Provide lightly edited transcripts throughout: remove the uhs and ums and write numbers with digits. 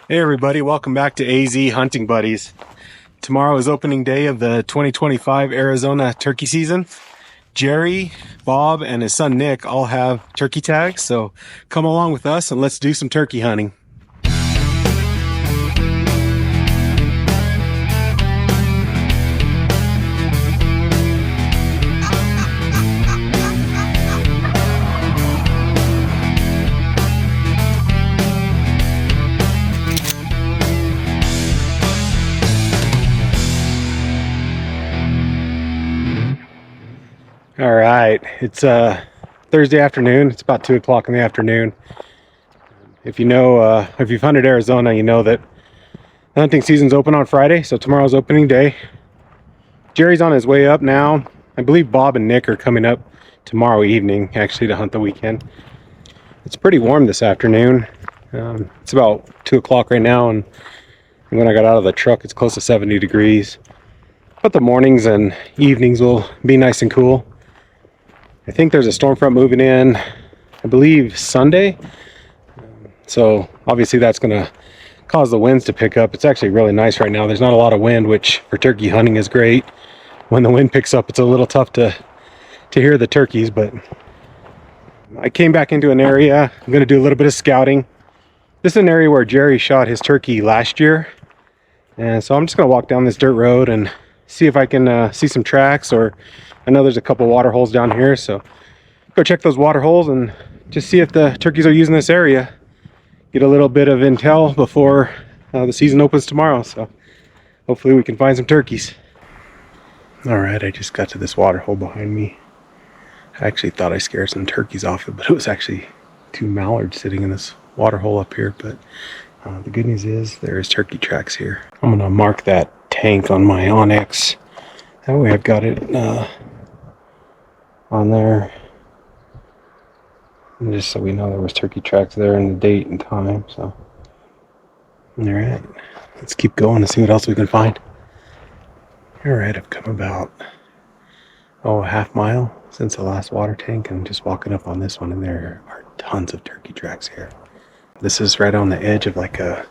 Hey everybody, welcome back to AZ Hunting Buddies. Tomorrow is opening day of the 2025 Arizona turkey season. Jerry, Bob, and his son Nick all have turkey tags, so come along with us and let's do some turkey hunting. All right, it's Thursday afternoon. It's about 2 o'clock in the afternoon. If you know, if you've hunted Arizona, you know that the hunting season's open on Friday, so tomorrow's opening day. Jerry's on his way up now. I believe Bob and Nick are coming up tomorrow evening, actually, to hunt the weekend. It's pretty warm this afternoon. It's about 2 o'clock right now, and when I got out of the truck, it's close to 70 degrees. But the mornings and evenings will be nice and cool. I think there's a storm front moving in, I believe, Sunday. So obviously that's going to cause the winds to pick up. It's actually really nice right now. There's not a lot of wind, which for turkey hunting is great. When the wind picks up, it's a little tough to hear the turkeys, but I came back into an area. I'm going to do a little bit of scouting. This is an area where Jerry shot his turkey last year. And so I'm just going to walk down this dirt road and see if I can see some tracks, or I know there's a couple water holes down here, so go check those water holes and just see if the turkeys are using this area. Get a little bit of intel before the season opens tomorrow, so hopefully we can find some turkeys. All right, I just got to this water hole behind me. I actually thought I scared some turkeys off it, but it was actually two mallards sitting in this water hole up here. But the good news is there's turkey tracks here. I'm gonna mark that tank on my Onyx. That way I've got it on there, and just so we know there was turkey tracks there and the date and time. So all right, let's keep going and see what else we can find. All right, I've come about a half mile since the last water tank, and just walking up on this one, and there are tons of turkey tracks here. This is right on the edge of like a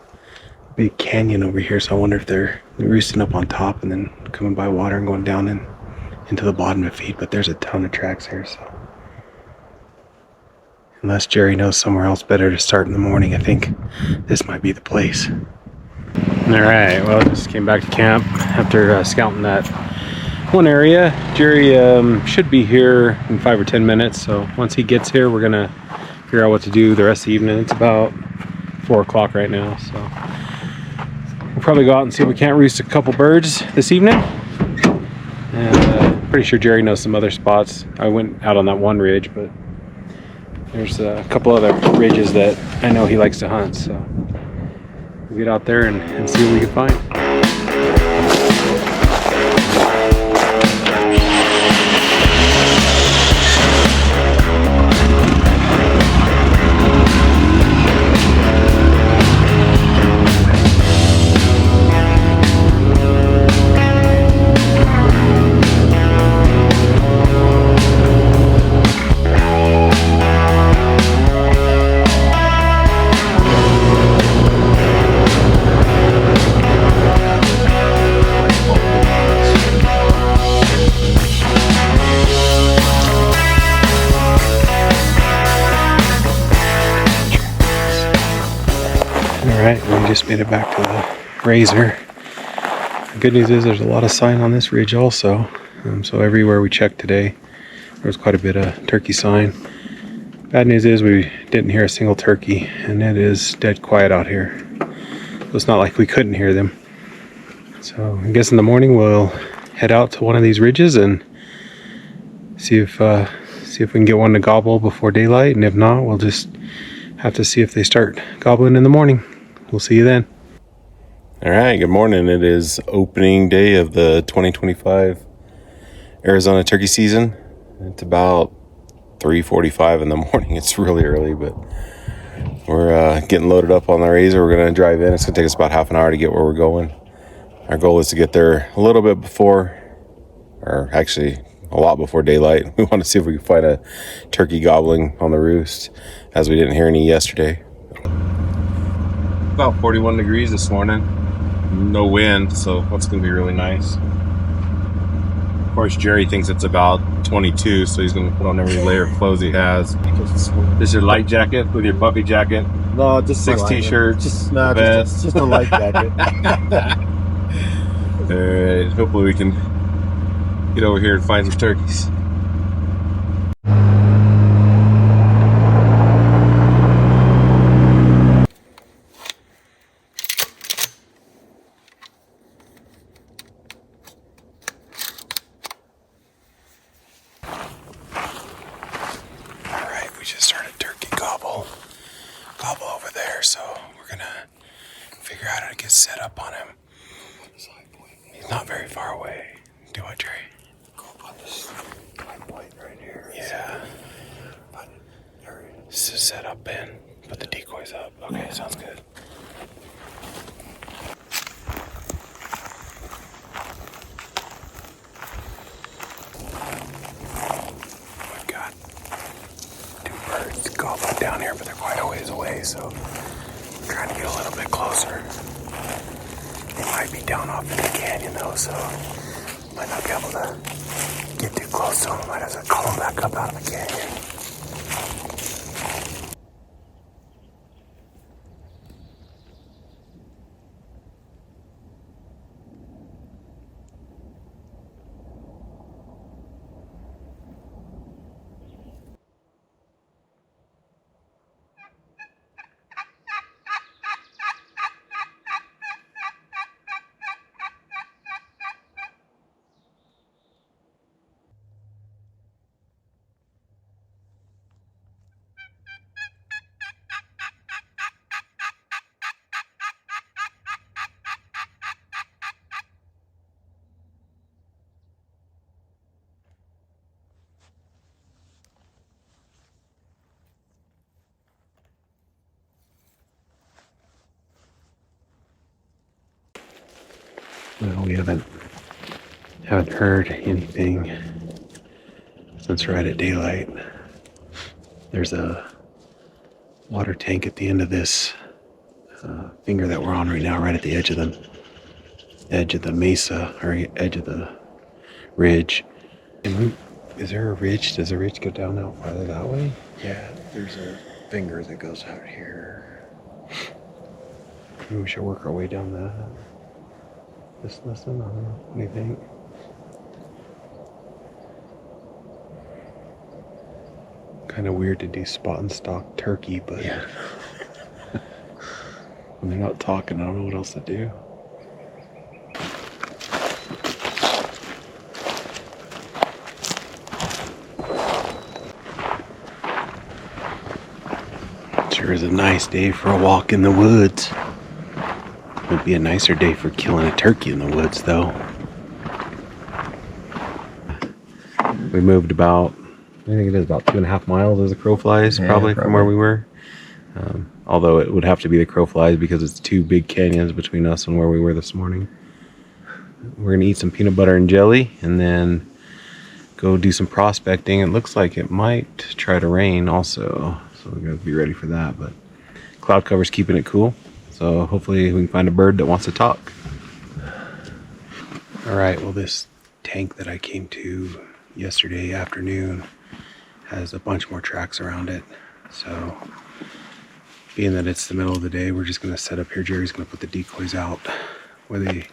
big canyon over here, so I wonder if they're roosting up on top and then coming by water and going down into the bottom to feed. But there's a ton of tracks here, so unless Jerry knows somewhere else better to start in the morning, I think this might be the place. All right, well, I just came back to camp after scouting that one area. Jerry should be here in 5 or 10 minutes, so once he gets here, we're gonna figure out what to do the rest of the evening. It's about 4 o'clock right now, so we'll probably go out and see if we can't roost a couple birds this evening. And pretty sure Jerry knows some other spots. I went out on that one ridge, but there's a couple other ridges that I know he likes to hunt, so we'll get out there and see what we can find. Alright, we just made it back to the razor. The good news is there's a lot of sign on this ridge also. So everywhere we checked today, there was quite a bit of turkey sign. Bad news is we didn't hear a single turkey, and it is dead quiet out here. So it's not like we couldn't hear them. So I guess in the morning we'll head out to one of these ridges and see if we can get one to gobble before daylight, and if not, we'll just have to see if they start gobbling in the morning. We'll see you then. All right, good morning. It is opening day of the 2025 Arizona turkey season. It's about 3:45 in the morning. It's really early, but we're getting loaded up on the razor. We're going to drive in. It's going to take us about half an hour to get where we're going. Our goal is to get there a little bit before, or actually a lot before daylight. We want to see if we can find a turkey gobbling on the roost, as we didn't hear any yesterday. About 41 degrees this morning. No wind, so that's going to be really nice. Of course, Jerry thinks it's about 22, so he's going to put on every layer of clothes he has. This is your light jacket with your puffy jacket? No, just 6 t-shirts, vest. just a light jacket. Alright, hopefully we can get over here and find some turkeys. Alright, we just started turkey gobble over there, so we're gonna figure out how to get set up on him. He's not very far away. Do what, Jerry? Go up on this light point right here. Yeah. So set up and put the decoys up. Okay, sounds good. We've got 2 birds gobbling down here, but they're quite a ways away, so I'm trying to get a little bit closer. They might be down off in the canyon though, so might not be able to get too close to them. I might have to call them back up out of the canyon. Well, we haven't heard anything since right at daylight. There's a water tank at the end of this finger that we're on right now, right at the edge of the mesa, or edge of the ridge. And is there a ridge? Does the ridge go down out farther that way? Yeah, there's a finger that goes out here. Maybe we should work our way down that. Just listen, I don't know. What do you think? Kind of weird to do spot and stalk turkey, but Yeah. when they're not talking, I don't know what else to do. Sure is a nice day for a walk in the woods. Would be a nicer day for killing a turkey in the woods, though. We moved about, I think it is about 2.5 miles as the crow flies, Yeah, probably from where probably. we were. Although it would have to be the crow flies because it's 2 big canyons between us and where we were this morning. We're gonna eat some peanut butter and jelly and then go do some prospecting. It looks like it might try to rain also, so we're gonna be ready for that. But cloud cover's keeping it cool, so hopefully we can find a bird that wants to talk. All right, well, this tank that I came to yesterday afternoon has a bunch more tracks around it. So being that it's the middle of the day, we're just gonna set up here. Jerry's gonna put the decoys out where they,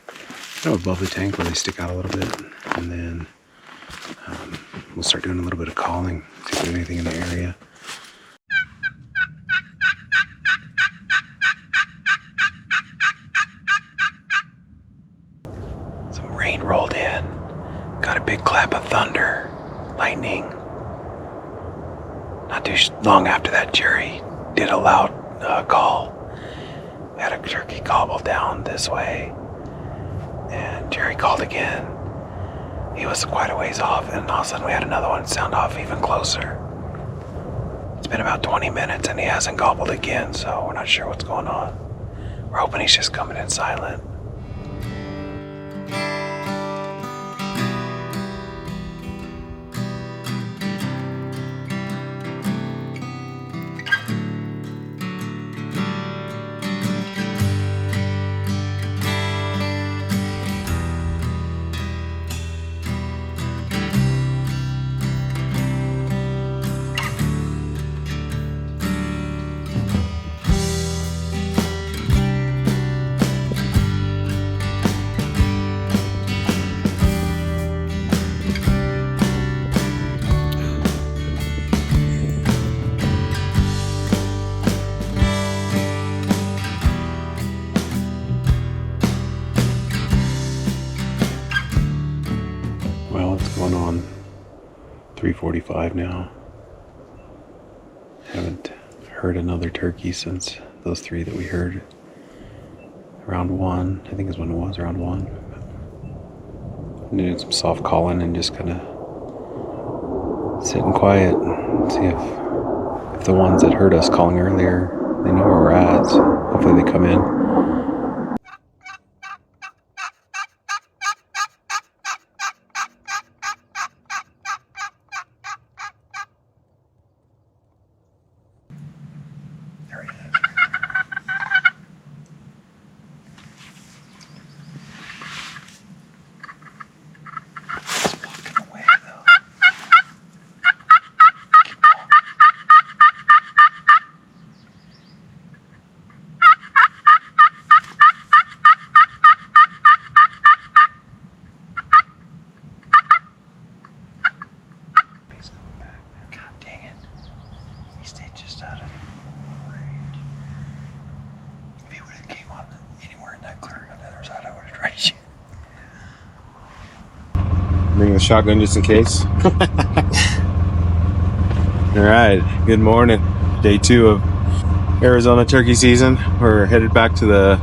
above the tank where they stick out a little bit. And then we'll start doing a little bit of calling, see if there's anything in the area. Some rain rolled in. Got a big clap of thunder, lightning. Not too long after that, Jerry did a loud call. We had a turkey gobble down this way, and Jerry called again. He was quite a ways off, and all of a sudden we had another one sound off even closer. It's been about 20 minutes and he hasn't gobbled again, so we're not sure what's going on. We're hoping he's just coming in silent. 3:45 now. Haven't heard another turkey since those 3 that we heard around 1. I think is when it was, around 1. Doing some soft calling and just kind of sitting quiet and see if the ones that heard us calling earlier, they know where we're at. So hopefully they come in. There he is. He's walking away though. He's coming back. God dang it. He stayed just out of range. If he would have came on anywhere in that clearing on the other side, I would have tried you. Bring the shotgun just in case. All right, good morning. Day 2 of Arizona turkey season. We're headed back to the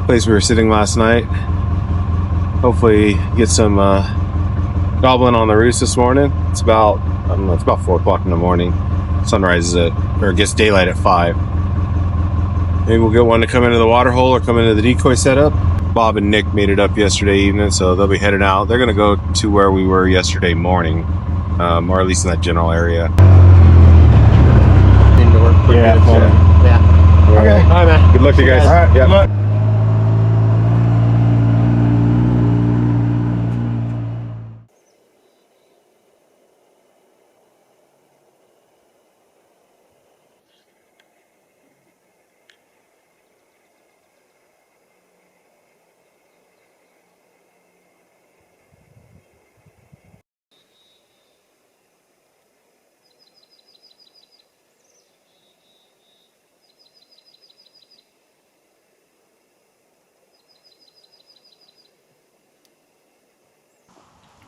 place we were sitting last night. Hopefully get some gobbling on the roost this morning. It's about, I don't know, it's about 4 o'clock in the morning. Sunrise gets daylight at 5. Maybe we'll get one to come into the waterhole or come into the decoy setup. Bob and Nick made it up yesterday evening, so they'll be headed out. They're going to go to where we were yesterday morning, or at least in that general area. Indoor. Yeah. Okay. Hi, man. Good luck to you guys. All right. Yep. Good luck.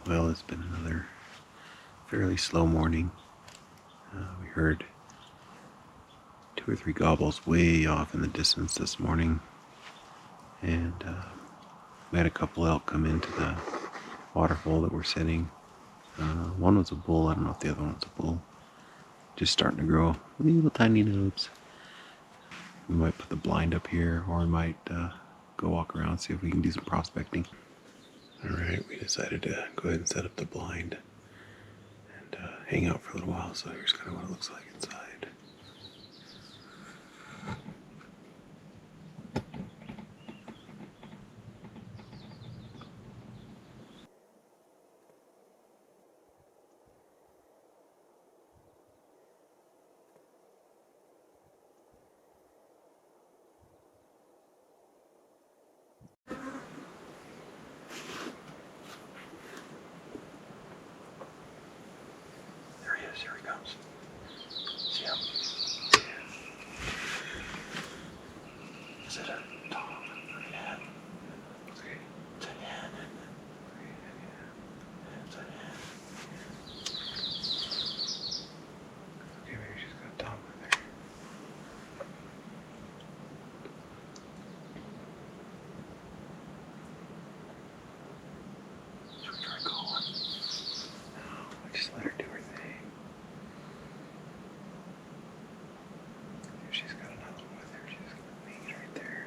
Well, it's been another fairly slow morning. We heard 2 or 3 gobbles way off in the distance this morning, and we had a couple elk come into the waterhole that we're sitting. One was a bull. I don't know if the other one was a bull. Just starting to grow little tiny nubs. We might put the blind up here, or we might go walk around, see if we can do some prospecting. Alright, we decided to go ahead and set up the blind and hang out for a little while, so here's kind of what it looks like inside. There he is. Here he comes. See him? Is it a dog or a hen? Okay. It's a hen. It's a hen. Okay, maybe she's got a dog in there. Should we try calling? No, just let her do her thing. If she's got another one with her, she's gonna meet right there.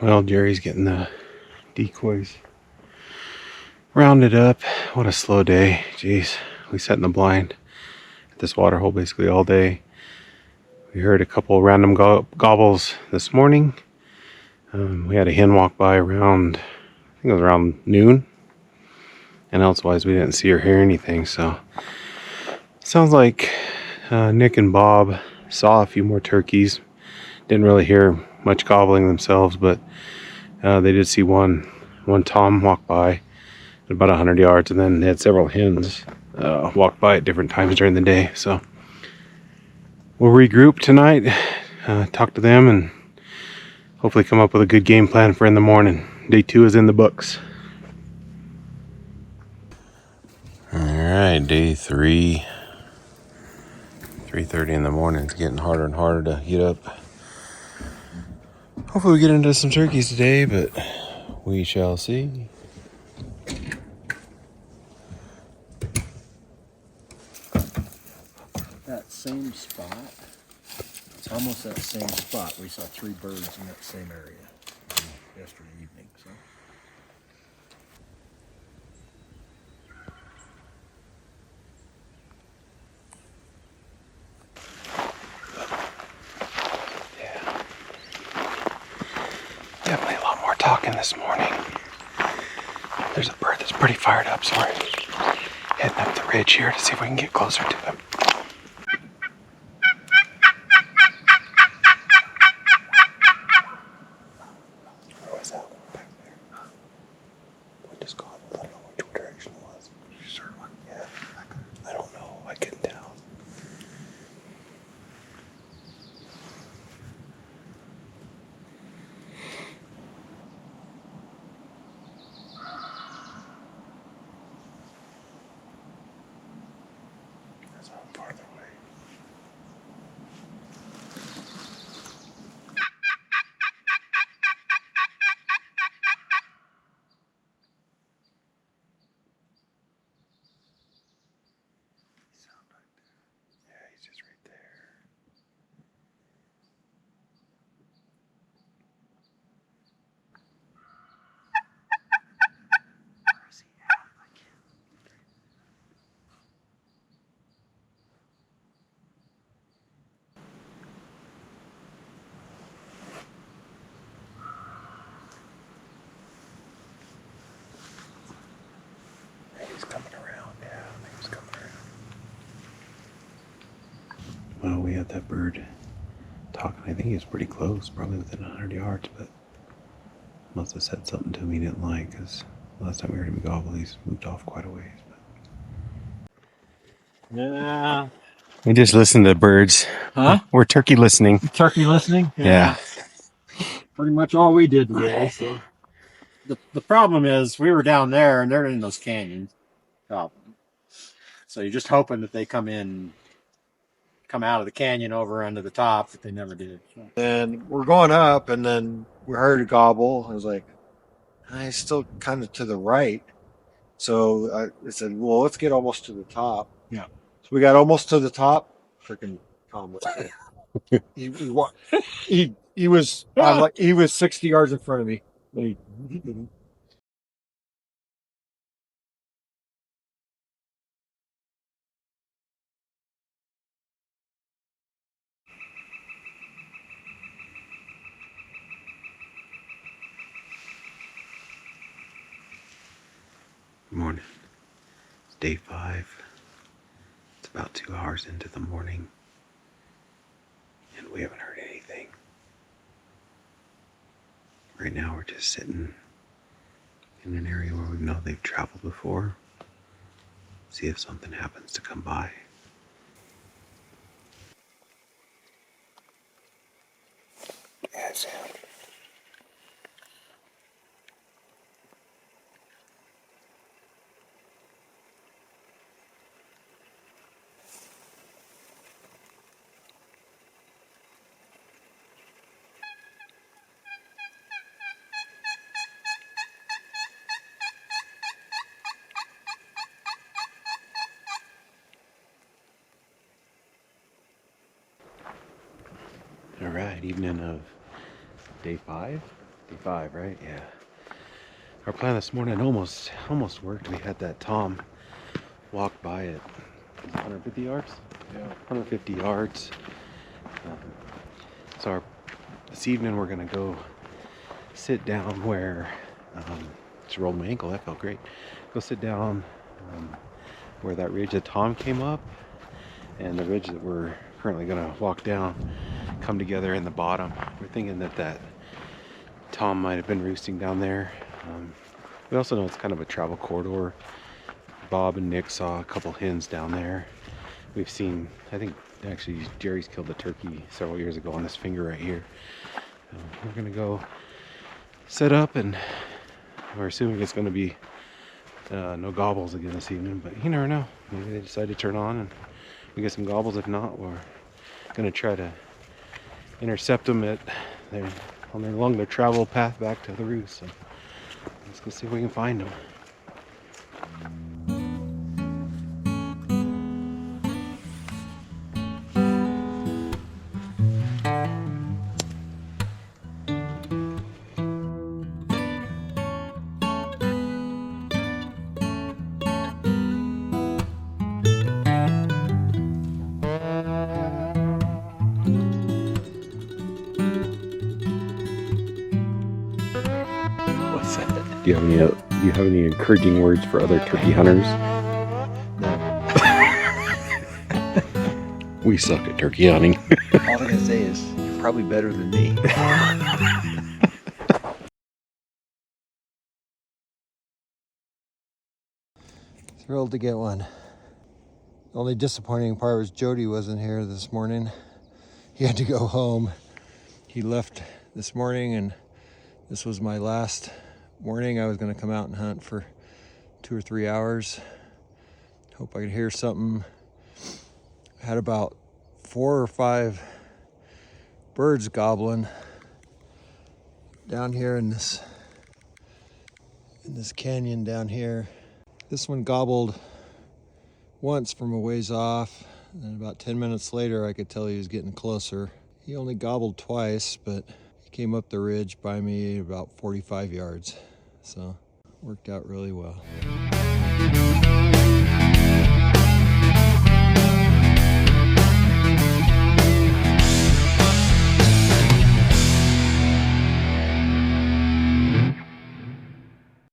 Well, Jerry's getting the decoys rounded up. What a slow day. Jeez, we sat in the blind at this water hole basically all day. We heard a couple random gobbles this morning. We had a hen walk by around, I think it was around noon. And elsewise, we didn't see or hear anything. So, sounds like Nick and Bob saw a few more turkeys. Didn't really hear much gobbling themselves, but they did see one tom walk by at about 100 yards, and then they had several hens walk by at different times during the day. So we'll regroup tonight, talk to them, and hopefully come up with a good game plan for in the morning. Day 2 is in the books. All right, day 3. 3:30 in the morning. It's getting harder and harder to get up. Hopefully we get into some turkeys today, but we shall see. That same spot, it's almost that same spot. We saw 3 birds in that same area yesterday evening. So. Definitely a lot more talking this morning. There's a bird that's pretty fired up, so we're heading up the ridge here to see if we can get closer to him. Where was that one back there? What just caught? I don't know which direction it was. Sure one. Yeah. I don't know. I couldn't tell. That's not farther away. Yeah, he's just right there. Where is he at? I can't. He's coming around. Yeah, I think he's coming around. Well, we had that bird talking. I think he was pretty close, probably within 100 yards, but must have said something to me he didn't like, because last time we heard him gobble, he's moved off quite a ways. But... Yeah. We just listened to birds. Huh? We're turkey listening. Turkey listening? Yeah. Pretty much all we did today. So. The problem is we were down there and they're in those canyons. So you're just hoping that they come out of the canyon over onto the top, but they never did. So. And we're going up, and then we heard a gobble. I was like, I still kind of to the right. So I said, well, let's get almost to the top. Yeah. So we got almost to the top. Freaking Tom was there. He was he was 60 yards in front of me. Good morning. It's day 5. It's about 2 hours into the morning, and we haven't heard anything. Right now we're just sitting in an area where we know they've traveled before. See if something happens to come by. Yeah, Sam. All right, evening of day 5. 55, right? Yeah. Our plan this morning almost worked. We had that Tom walk by it. 150 yards? Yeah. 150 yards. So this evening we're gonna go sit down where, just rolled my ankle, that felt great. Go sit down where that ridge that Tom came up and the ridge that we're currently gonna walk down come together in the bottom. We're thinking that Tom might have been roosting down there. We also know it's kind of a travel corridor. Bob and Nick saw a couple hens down there. We've seen, I think actually Jerry's killed a turkey several years ago on his finger right here. We're gonna go set up, and we're assuming it's gonna be no gobbles again this evening, but you never know. Maybe they decide to turn on and we get some gobbles. If not, we're gonna try to intercept them along their travel path back to the roost. So let's go see if we can find them. Do you have any encouraging words for other turkey hunters? No. We suck at turkey hunting. All I can say is you're probably better than me. Thrilled to get one. The only disappointing part was Jody wasn't here this morning. He had to go home. He left this morning, and this was my last morning. I was going to come out and hunt for 2 or 3 hours. Hope I could hear something. Had about 4 or 5 birds gobbling down here in this canyon down here. This one gobbled once from a ways off, and about 10 minutes later I could tell he was getting closer. He only gobbled twice, but he came up the ridge by me about 45 yards. So worked out really well.